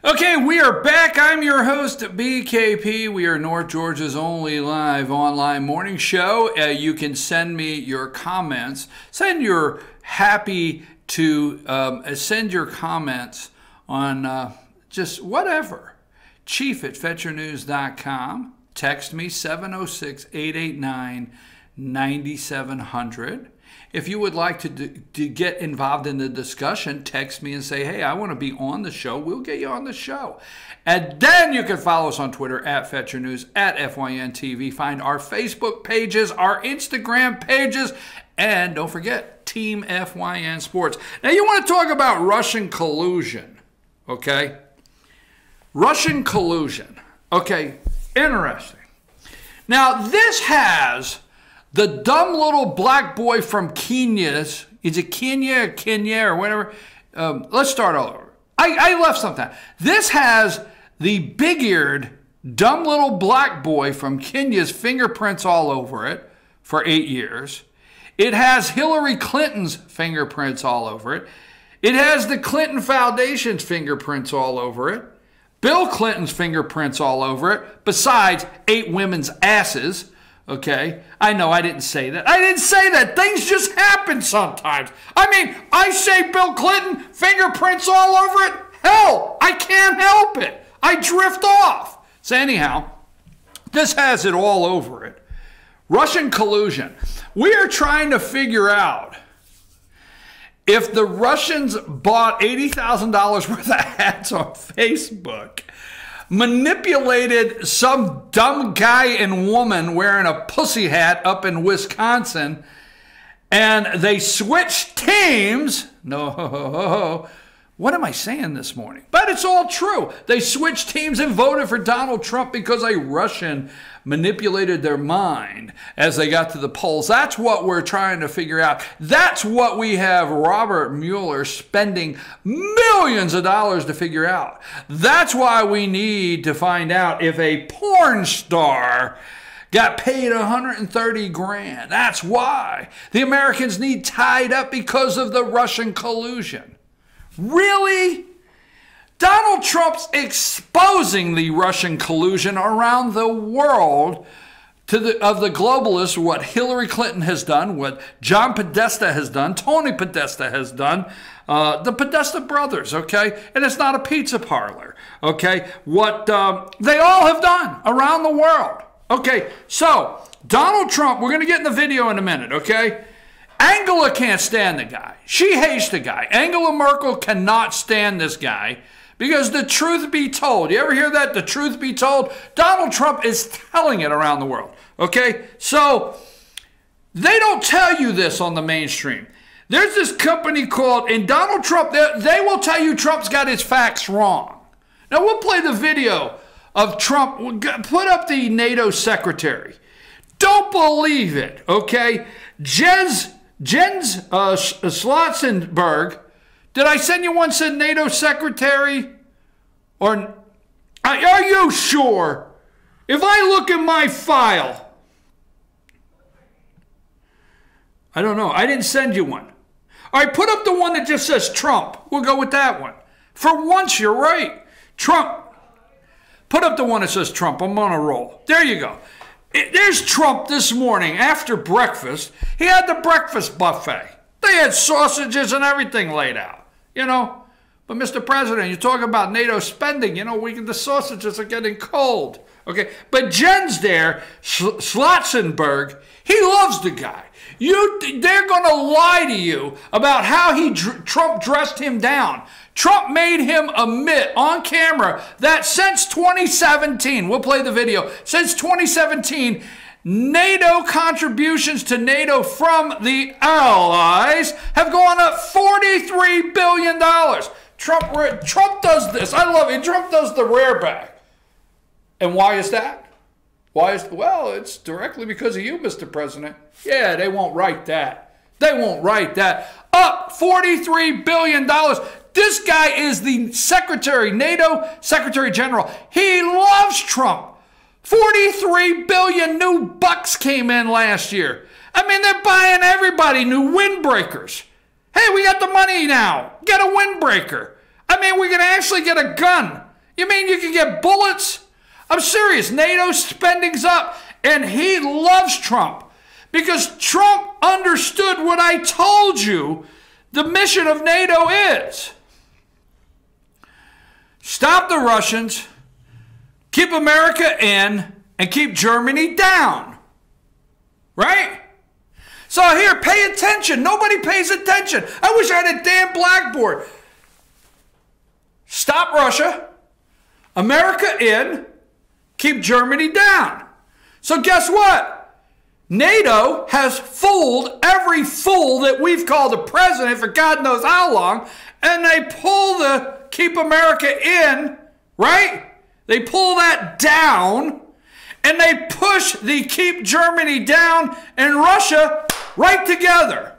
Okay, we are back. I'm your host, BKP. We are North Georgia's only live online morning show. You can send me your comments. Send your comments on just whatever. Chief@fetchernews.com. Text me 706-889-9700. If you would like to get involved in the discussion, text me and say, hey, I want to be on the show. We'll get you on the show. And then you can follow us on Twitter at Fetcher News, at FYNTV. Find our Facebook pages, our Instagram pages, and don't forget, Team FYN Sports. Now, you want to talk about Russian collusion, okay? Russian collusion. Okay, interesting. Now, this has the dumb little black boy from Kenya's, is it Kenya or whatever? Let's start all over. I left something. This has the big-eared, dumb little black boy from Kenya's fingerprints all over it for 8 years. It has Hillary Clinton's fingerprints all over it. It has the Clinton Foundation's fingerprints all over it. Bill Clinton's fingerprints all over it, besides 8 women's asses. Okay, I know I didn't say that. I didn't say that. Things just happen sometimes. I mean, I say Bill Clinton, fingerprints all over it. Hell, I can't help it. I drift off. So anyhow, this has it all over it. Russian collusion. We are trying to figure out if the Russians bought $80,000 worth of ads on Facebook, manipulated some dumb guy and woman wearing a pussy hat up in Wisconsin, and they switched teams. No, what am I saying this morning? But it's all true. They switched teams and voted for Donald Trump because a Russian manipulated their mind as they got to the polls. That's what we're trying to figure out. That's what we have Robert Mueller spending millions of dollars to figure out. That's why we need to find out if a porn star got paid 130 grand. That's why the Americans need tied up because of the Russian collusion. Really? Donald Trump's exposing the Russian collusion around the world of the globalists, what Hillary Clinton has done, what John Podesta has done, Tony Podesta has done, the Podesta brothers, okay? And it's not a pizza parlor, okay? What they all have done around the world. Okay, so Donald Trump, we're going to get in the video in a minute, okay? Angela can't stand the guy. She hates the guy. Angela Merkel cannot stand this guy. Because the truth be told, you ever hear that? The truth be told? Donald Trump is telling it around the world. Okay? So, they don't tell you this on the mainstream. There's this company called, and Donald Trump, they will tell you Trump's got his facts wrong. Now, we'll play the video of Trump. Put up the NATO secretary. Don't believe it, okay? Jens Slotzenberg. Did I send you one said NATO secretary? Or are you sure? If I look in my file, I don't know. I didn't send you one. All right, put up the one that just says Trump. We'll go with that one. For once, you're right. Trump. Put up the one that says Trump. I'm on a roll. There you go. There's Trump this morning after breakfast. He had the breakfast buffet. They had sausages and everything laid out. You know, but Mr. President, you talk about NATO spending, you know, the sausages are getting cold. Okay, but Jen's there, Slotzenberg, he loves the guy. They're going to lie to you about how Trump dressed him down. Trump made him admit on camera that since 2017, we'll play the video, since 2017, NATO contributions to NATO from the allies have gone up $43 billion. Trump does this. I love it. Trump does the rare back. And why is that? Well, it's directly because of you, Mr. President. Yeah, they won't write that. They won't write that. Up $43 billion. This guy is the secretary, NATO Secretary General. He loves Trump. 43 billion new bucks came in last year. I mean, they're buying everybody new windbreakers. Hey, we got the money now. Get a windbreaker. I mean, we can actually get a gun You mean you can get bullets? I'm serious. NATO's spending's up, and he loves Trump because Trump understood what I told you the mission of NATO is. Stop the Russians, keep America in, and keep Germany down. Right? So here, pay attention. Nobody pays attention. I wish I had a damn blackboard. Stop Russia, America in, keep Germany down. So guess what? NATO has fooled every fool that we've called a president for God knows how long, and they pull the keep America in, right? They pull that down, and they push the keep Germany down and Russia right together.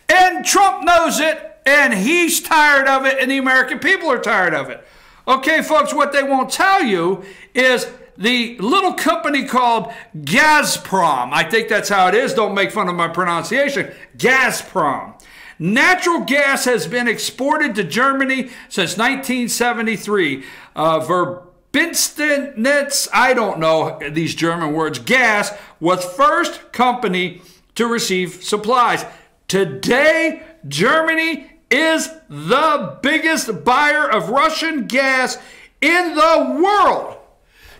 And Trump knows it, and he's tired of it, and the American people are tired of it. Okay, folks, what they won't tell you is the little company called Gazprom. I think that's how it is. Don't make fun of my pronunciation. Gazprom. Natural gas has been exported to Germany since 1973. Verbinstnetz, I don't know these German words. Gas was first company to receive supplies. Today, Germany is the biggest buyer of Russian gas in the world.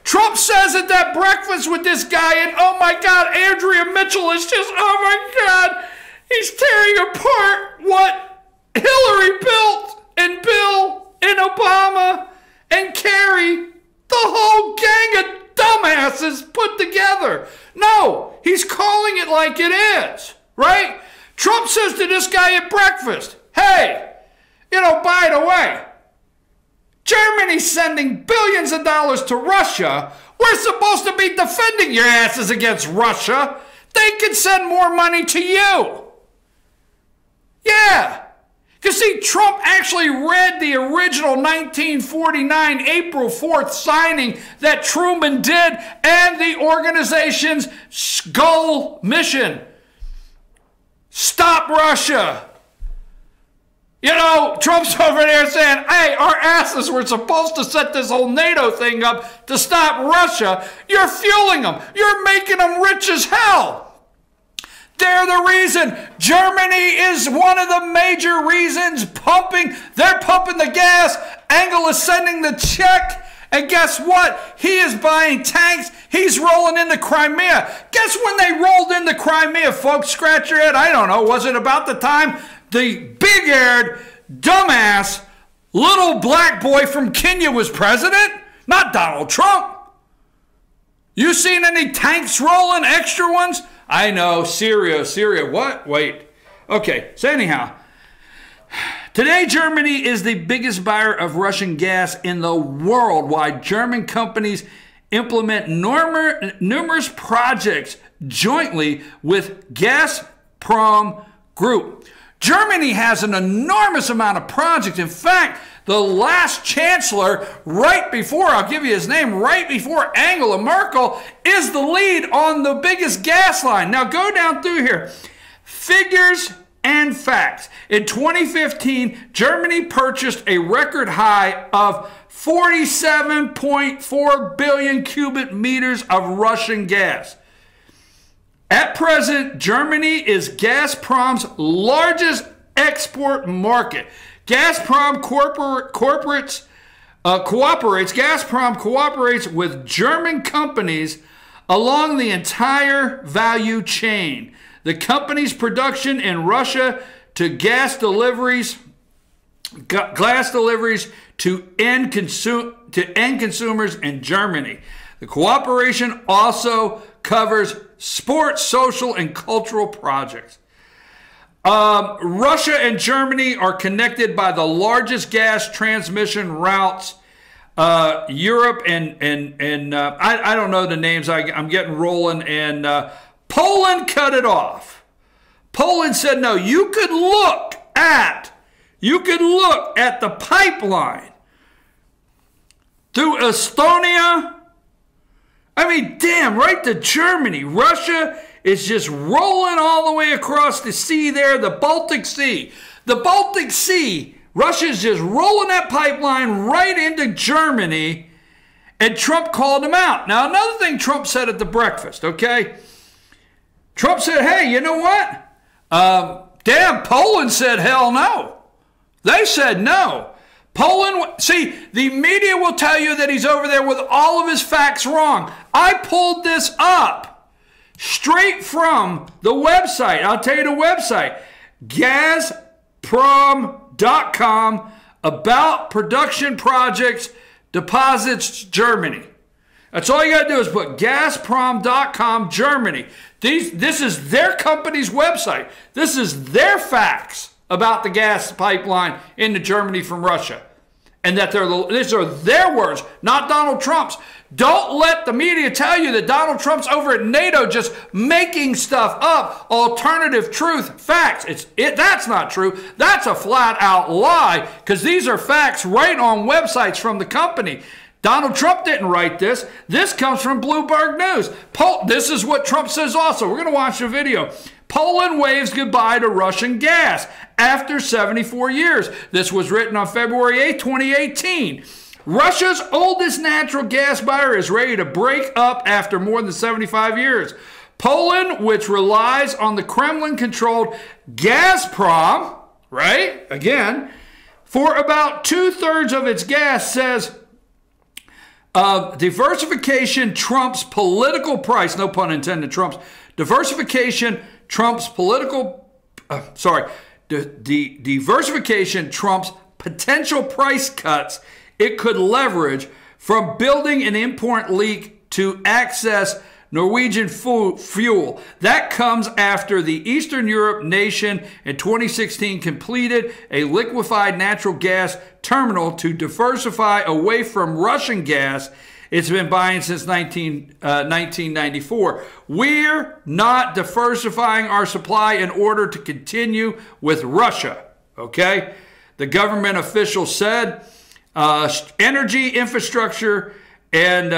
Trump says at that breakfast with this guy, and oh my God, Andrea Mitchell is just, oh my God, he's tearing apart what Hillary built, and Bill, and Obama, and Kerry, the whole gang of dumbasses put together. No, he's calling it like it is, right? Trump says to this guy at breakfast, hey, by the way, Germany's sending billions of dollars to Russia. We're supposed to be defending your asses against Russia. They can send more money to you. Yeah. Because see, Trump actually read the original 1949 April 4th signing that Truman did and the organization's goal mission. Stop Russia. Trump's over there saying, hey, our asses were supposed to set this whole NATO thing up to stop Russia. You're fueling them. You're making them rich as hell. They're the reason. Germany is one of the major reasons they're pumping the gas. Engel is sending the check. And guess what? He is buying tanks. He's rolling into Crimea. Guess when they rolled into Crimea, folks? Scratch your head. I don't know. Was it about the time the big-haired, dumbass, little black boy from Kenya was president? Not Donald Trump. You seen any tanks rolling, extra ones? I know, Syria, what? Wait. Okay, so anyhow, today Germany is the biggest buyer of Russian gas in the world, while German companies implement numerous projects jointly with Gazprom Group. Germany has an enormous amount of projects. In fact, the last chancellor, I'll give you his name, right before Angela Merkel, is the lead on the biggest gas line. Now go down through here. Figures and facts. In 2015, Germany purchased a record high of 47.4 billion cubic meters of Russian gas. At present, Germany is Gazprom's largest export market. Gazprom cooperates with German companies along the entire value chain. The company's production in Russia to glass deliveries to end consumers in Germany. The cooperation also covers sports, social, and cultural projects. Russia and Germany are connected by the largest gas transmission routes. Europe and I don't know the names. I'm getting rolling. And Poland cut it off. Poland said no. You could look at the pipeline through Estonia. I mean, damn, right to Germany. Russia is just rolling all the way across the sea there, the Baltic Sea. The Baltic Sea Russia's just rolling that pipeline right into Germany, and Trump called him out. Now, another thing Trump said at the breakfast, okay? Trump said, hey, you know what? Damn, Poland said hell no. They said no. Poland, see, the media will tell you that he's over there with all of his facts wrong. I pulled this up straight from the website. I'll tell you the website. Gazprom.com, about production projects, deposits, Germany. That's all you got to do is put Gazprom.com, Germany. This is their company's website. This is their facts about the gas pipeline into Germany from Russia. And that these are their words, not Donald Trump's. Don't let the media tell you that Donald Trump's over at NATO just making stuff up, alternative truth, facts. That's not true. That's a flat out lie, because these are facts right on websites from the company. Donald Trump didn't write this. This comes from Bloomberg News. This is what Trump says also. We're going to watch the video. Poland waves goodbye to Russian gas after 74 years. This was written on February 8, 2018. Russia's oldest natural gas buyer is ready to break up after more than 75 years. Poland, which relies on the Kremlin-controlled Gazprom, right, again, for about 2/3 of its gas, says diversification trumps political price, no pun intended, trumps. Diversification trumps political, diversification trumps potential price cuts it could leverage from building an import leak to access Norwegian fuel. That comes after the Eastern Europe nation in 2016 completed a liquefied natural gas terminal to diversify away from Russian gas it's been buying since 1994. We're not diversifying our supply in order to continue with Russia, okay? The government official said energy infrastructure and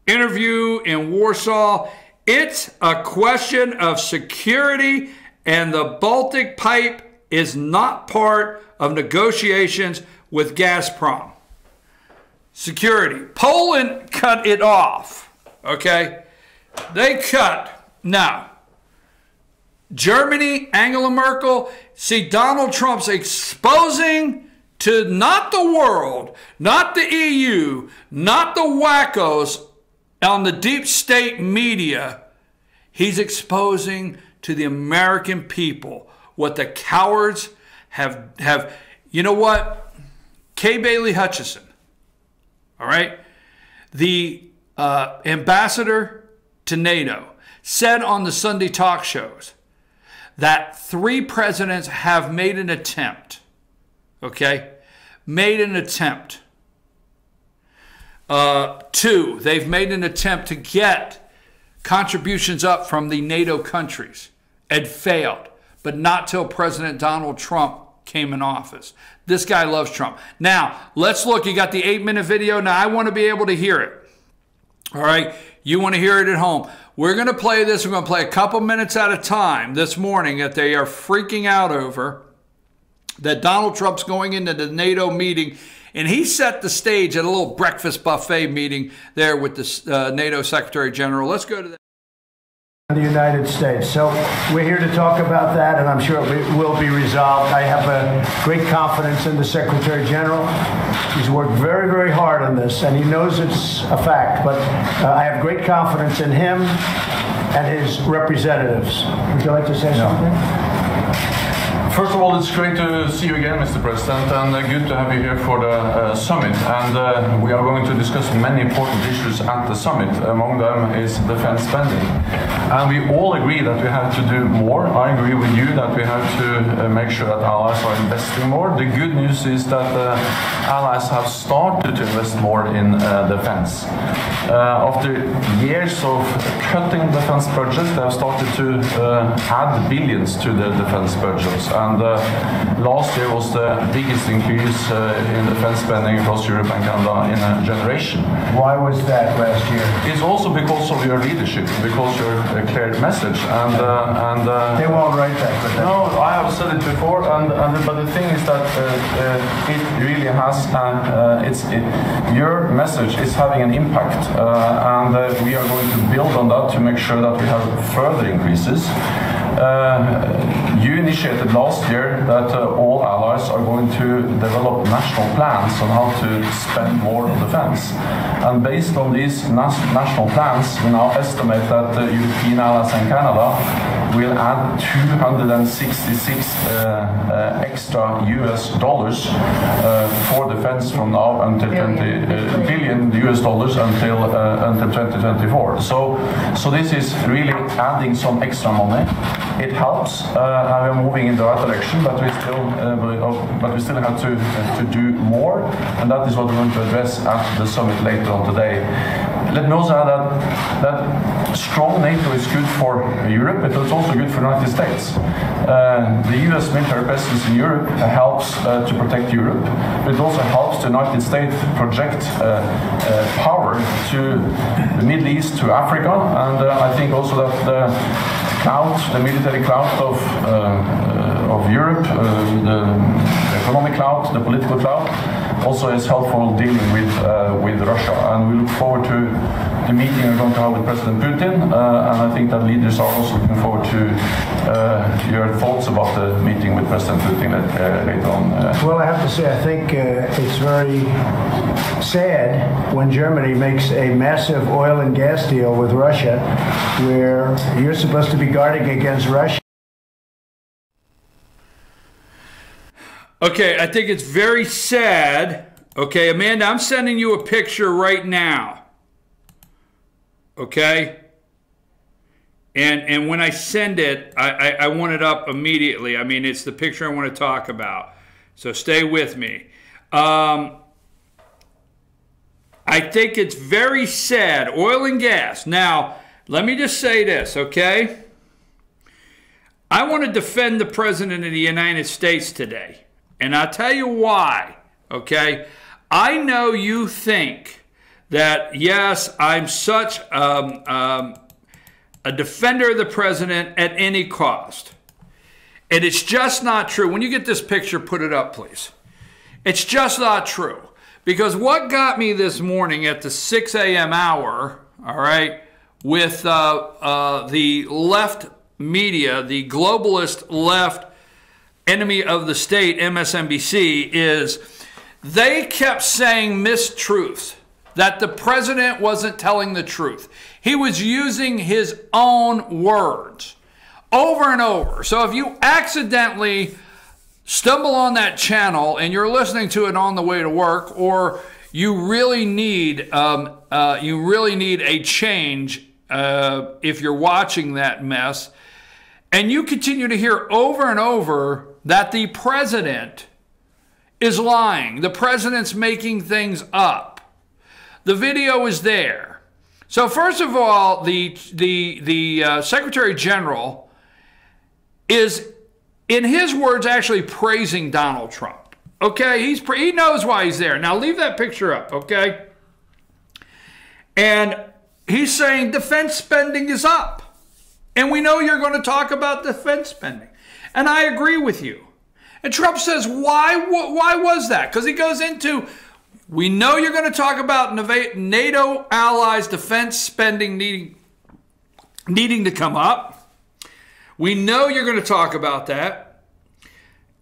interview in Warsaw, it's a question of security, and the Baltic pipe is not part of negotiations with Gazprom. Security. Poland cut it off, okay? They cut. Now, Germany, Angela Merkel, see, Donald Trump's exposing to not the world, not the EU, not the wackos on the deep state media. He's exposing to the American people what the cowards have. You know what? Kay Bailey Hutchison, all right, the ambassador to NATO, said on the Sunday talk shows that 3 presidents have made an attempt, okay, made an attempt. 2, they've made an attempt to get contributions up from the NATO countries and failed, but not till President Donald Trump came in office. This guy loves Trump. Now, let's look. You got the 8-minute video. Now, I want to be able to hear it. All right? You want to hear it at home. We're going to play this. We're going to play a couple minutes at a time this morning that they are freaking out over, that Donald Trump's going into the NATO meeting, and he set the stage at a little breakfast buffet meeting there with the NATO Secretary General. Let's go to that. The United States. So we're here to talk about that, and I'm sure it will be resolved. I have a great confidence in the Secretary General. He's worked very, very hard on this, and he knows it's a fact. But I have great confidence in him and his representatives. Would you like to say something? First of all, it's great to see you again, Mr. President, and good to have you here for the summit. And we are going to discuss many important issues at the summit. Among them is defense spending. And we all agree that we have to do more. I agree with you that we have to make sure that allies are investing more. The good news is that allies have started to invest more in defense. After years of cutting defense budgets, they have started to add billions to their defense budgets. And last year was the biggest increase in defense spending across Europe and Canada in a generation. Why was that last year? It's also because of your leadership, because your clear message. They won't write that, but no, I have said it before. But the thing is that it really has your message is having an impact, and we are going to build on that to make sure that we have further increases. You initiated last year that all allies are going to develop national plans on how to spend more on defense. And based on these national plans, we now estimate that the European allies and Canada will add 266 extra US dollars for defense from now until billion US dollars until 2024. So this is really adding some extra money. It helps, and we're moving in the right direction, but we still have to do more, and that is what we're going to address at the summit later on today. Let me also add that strong NATO is good for Europe, but it's also good for the United States. The US military presence in Europe helps to protect Europe, but it also helps the United States project power to the Middle East, to Africa, and I think also that the military clout of Europe, the economic clout, the political clout, also is helpful dealing with Russia. And we look forward to the meeting we're going to have with President Putin, and I think that leaders are also looking forward to your thoughts about the meeting with President Putin later on. Well, I have to say, I think it's very sad when Germany makes a massive oil and gas deal with Russia, where you're supposed to be guarding against Russia. Okay, I think it's very sad. Okay, Amanda, I'm sending you a picture right now. Okay? And when I send it, I want it up immediately. I mean, it's the picture I want to talk about. So stay with me. I think it's very sad. Oil and gas. Now, let me just say this, okay? I want to defend the President of the United States today. And I'll tell you why, okay? I know you think that, yes, I'm such a defender of the President at any cost. And it's just not true. When you get this picture, put it up, please. It's just not true. Because what got me this morning at the 6 a.m. hour, all right, with the left media, the globalist left enemy of the state, MSNBC, is they kept saying mistruths, that the president wasn't telling the truth. He was using his own words over and over. So if you accidentally stumble on that channel and you're listening to it on the way to work, or you really need a change if you're watching that mess, and you continue to hear over and over that the president is lying, the president's making things up. The video is there. So first of all, the Secretary General is, in his words, actually praising Donald Trump. Okay, he knows why he's there. Now leave that picture up, okay? And he's saying defense spending is up. And we know you're going to talk about defense spending. And I agree with you. And Trump says, why was that? Because he goes into, we know you're going to talk about NATO allies' defense spending needing to come up. We know you're going to talk about that.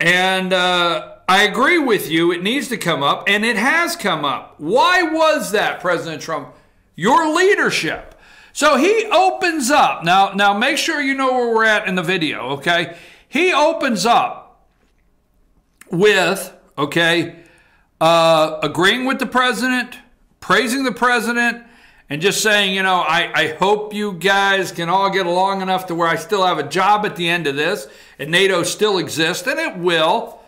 And I agree with you. It needs to come up. And it has come up. Why was that, President Trump? Your leadership. So he opens up. Now make sure you know where we're at in the video, okay? He opens up with, okay, agreeing with the president, praising the president, and just saying, you know, I hope you guys can all get along enough to where I still have a job at the end of this, and NATO still exists, and it will.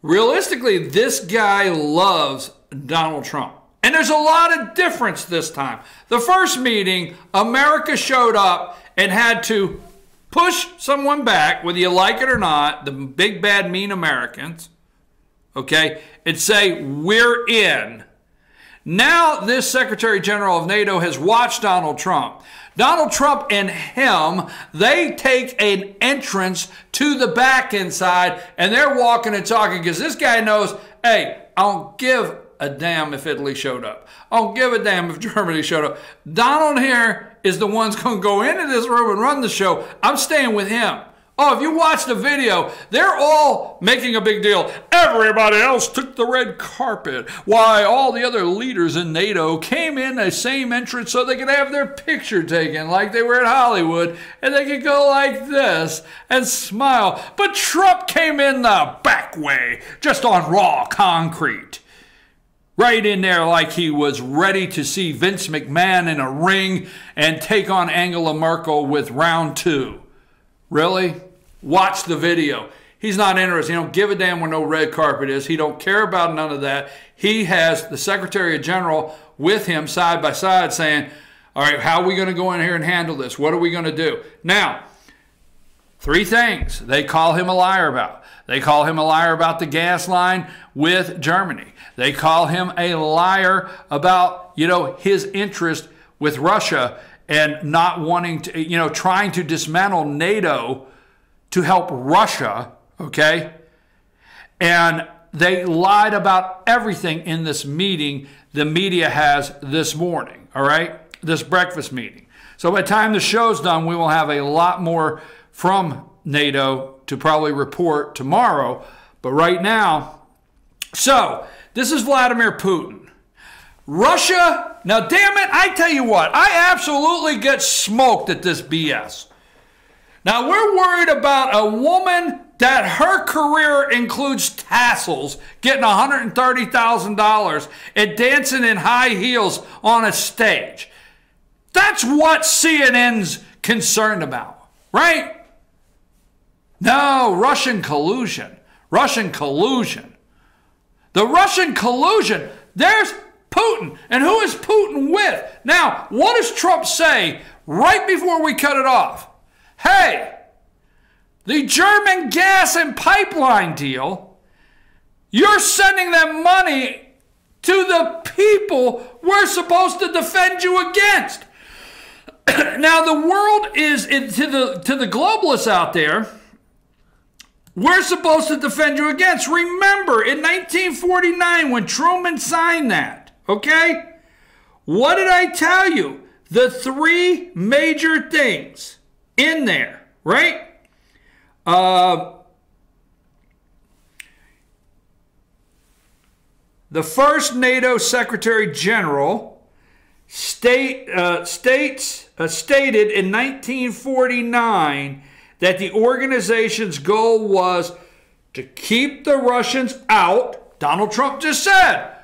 Realistically, this guy loves Donald Trump. And there's a lot of difference this time. The first meeting, America showed up and had to push someone back, whether you like it or not, the big, bad, mean Americans, okay, and say, we're in. Now this Secretary General of NATO has watched Donald Trump. Donald Trump and him, they take an entrance to the back inside, and they're walking and talking because this guy knows, hey, I don't give a damn if Italy showed up. I don't give a damn if Germany showed up. Donald here is the one's going to go into this room and run the show. I'm staying with him. Oh, if you watch the video, they're all making a big deal. Everybody else took the red carpet. Why, all the other leaders in NATO came in the same entrance so they could have their picture taken like they were at Hollywood, and they could go like this and smile. But Trump came in the back way, just on raw concrete. Right in there like he was ready to see Vince McMahon in a ring and take on Angela Merkel with round 2. Really? Watch the video. He's not interested. He don't give a damn where no red carpet is. He don't care about none of that. He has the Secretary of General with him side by side saying, all right, how are we going to go in here and handle this? What are we going to do? Now, 3 things they call him a liar about. They call him a liar about the gas line with Germany. They call him a liar about, his interest with Russia and not wanting to, trying to dismantle NATO to help Russia, okay? And they lied about everything in this meeting the media has this morning, all right? This breakfast meeting. So by the time the show's done, we will have a lot more from NATO to probably report tomorrow. But right now, so this is Vladimir Putin. Russia, now damn it, I tell you what, I absolutely get smoked at this BS. Now we're worried about a woman that her career includes tassels, getting $130,000 and dancing in high heels on a stage. That's what CNN's concerned about, right? No, Russian collusion. Russian collusion. The Russian collusion, there's Putin. And who is Putin with? Now, what does Trump say right before we cut it off? Hey, the German gas and pipeline deal, you're sending them money to the people we're supposed to defend you against. Now, the world is, to the globalists out there, we're supposed to defend you against. Remember, in 1949, when Truman signed that, okay? What did I tell you? The 3 major things in there, right? The first NATO Secretary General stated in 1949 that the organization's goal was to keep the Russians out. Donald Trump just said,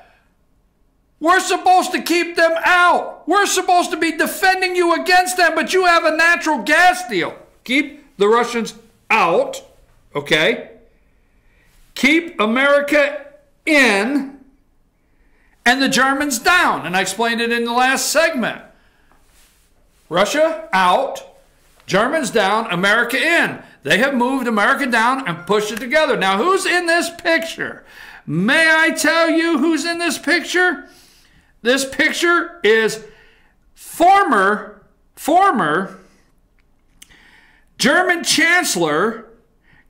we're supposed to keep them out. We're supposed to be defending you against them, but you have a natural gas deal. Keep the Russians out, okay? Keep America in and the Germans down. And I explained it in the last segment. Russia out, Germans down, America in. They have moved America down and pushed it together. Now, who's in this picture? May I tell you who's in this picture? This picture is former German Chancellor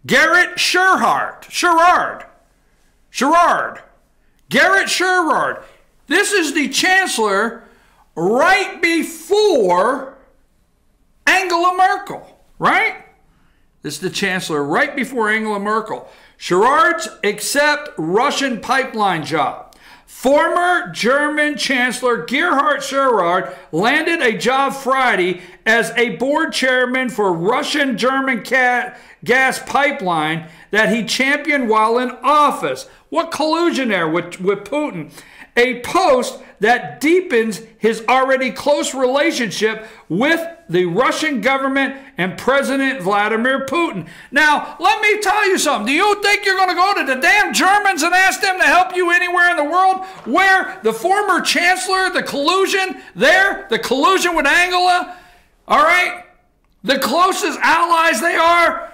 Gerhard Scherard. Gerhard Scherard. This is the Chancellor right before Angela Merkel, right? This is the Chancellor right before Angela Merkel. Scherard's accept Russian pipeline job. Former German Chancellor Gerhard Scherard landed a job Friday as a board chairman for Russian-German gas pipeline that he championed while in office. What collusion there with Putin? A post that deepens his already close relationship with the Russian government and President Vladimir Putin. Now, let me tell you something. Do you think you're going to go to the damn Germans and ask them to help you anywhere in the world where the former chancellor, the collusion there, the collusion with Angela, all right? The closest allies they are,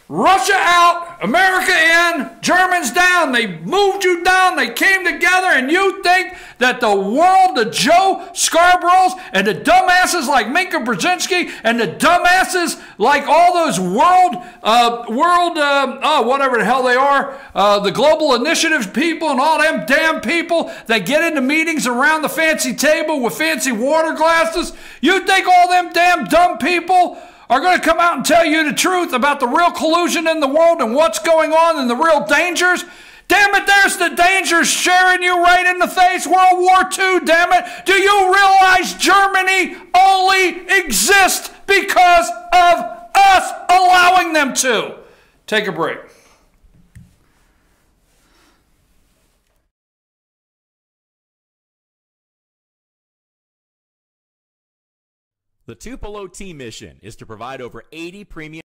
Russia out, America in, Germans down. They moved you down. They came together, and you think that the world, the Joe Scarboroughs and the dumbasses like Minka Brzezinski and the dumbasses like all those whatever the hell they are, the Global Initiative people and all them damn people that get into meetings around the fancy table with fancy water glasses, you think all them damn dumb people are going to come out and tell you the truth about the real collusion in the world and what's going on and the real dangers? Damn it, there's the dangers staring you right in the face. World War II, damn it. Do you realize Germany only exists because of us allowing them to? Take a break. The Tupelo T mission is to provide over 80 premium